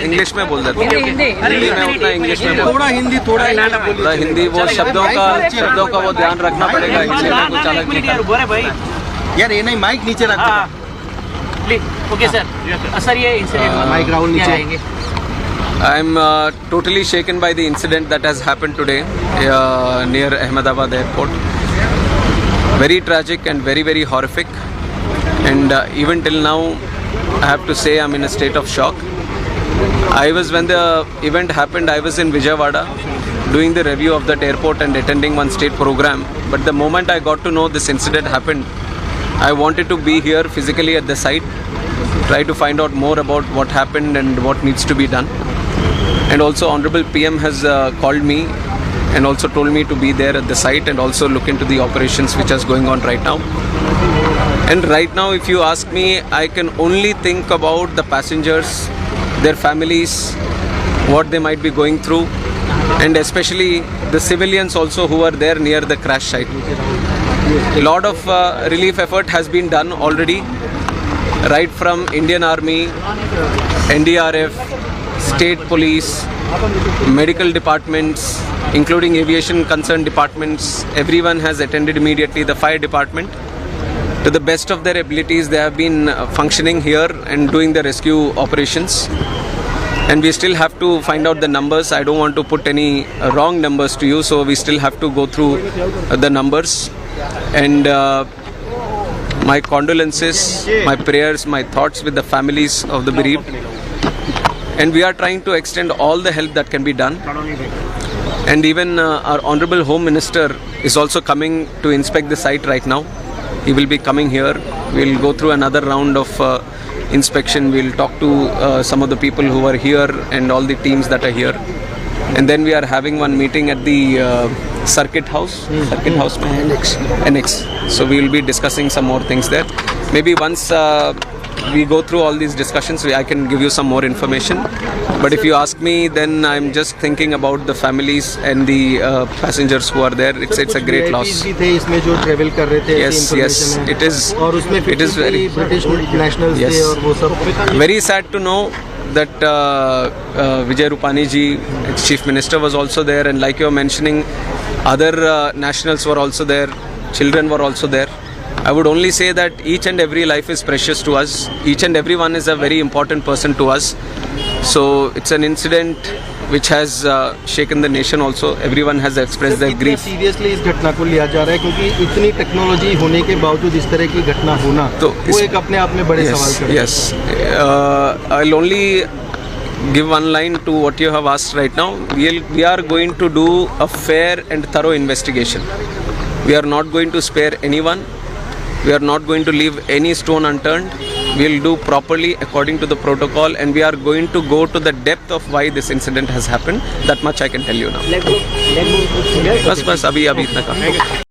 English में बोल देता हूँ। हिंदी में उतना इंग्लिश में थोड़ा हिंदी थोड़ा हिंदी वो शब्दों का वो ध्यान रखना पड़ेगा, इसलिए मैं कुछ अलग नहीं कर। यार ये नहीं, माइक नीचे रख। Okay sir. सर ये माइक राहुल नीचे आएंगे। I am totally shaken by the incident that has happened today near Ahmedabad airport. Very tragic and very, very horrific. And even till now, I have to say I'm in a state of shock. When the event happened, I was in Vijayawada doing the review of that airport and attending one state program. But the moment I got to know this incident happened, I wanted to be here physically at the site, try to find out more about what happened and what needs to be done. And also Honorable PM has called me and also told me to be there at the site and also look into the operations which is going on right now. And right now, if you ask me, I can only think about the passengers, their families, what they might be going through, and especially the civilians also who are there near the crash site. A lot of relief effort has been done already, right from Indian Army, NDRF, state police, medical departments, including aviation concerned departments. Everyone has attended immediately. The fire department, to the best of their abilities, they have been functioning here and doing the rescue operations. And we still have to find out the numbers. I don't want to put any wrong numbers to you, so we still have to go through the numbers. And my condolences, my prayers, my thoughts with the families of the bereaved. And we are trying to extend all the help that can be done. And even our Honorable Home Minister is also coming to inspect the site right now. He will be coming here. We'll go through another round of inspection. We'll talk to some of the people who are here and all the teams that are here. And then we are having one meeting at the Circuit House. Annex. So we will be discussing some more things there. Maybe once we go through all these discussions, I can give you some more information. But if you ask me, then I'm just thinking about the families and the passengers who are there. It's a great loss. Yes, it is. It is very British nationals very sad to know that Vijay Rupani ji, Chief Minister, was also there, and like you were mentioning, other nationals were also there, children were also there. I would only say that each and every life is precious to us. Each and everyone is a very important person to us. So it's an incident which has shaken the nation also. Everyone has expressed their grief. Seriously इस घटना को लिया जा रहा है क्योंकि इतनी technology होने के बावजूद इस तरह की घटना होना तो वो एक अपने आप में बड़े सवाल करता है. Yes. I'll only give one line to what you have asked right now. We are going to do a fair and thorough investigation. We are not going to spare anyone. We are not going to leave any stone unturned. We will do properly according to the protocol, and we are going to go to the depth of why this incident has happened. That much I can tell you now. बस अभी इतना का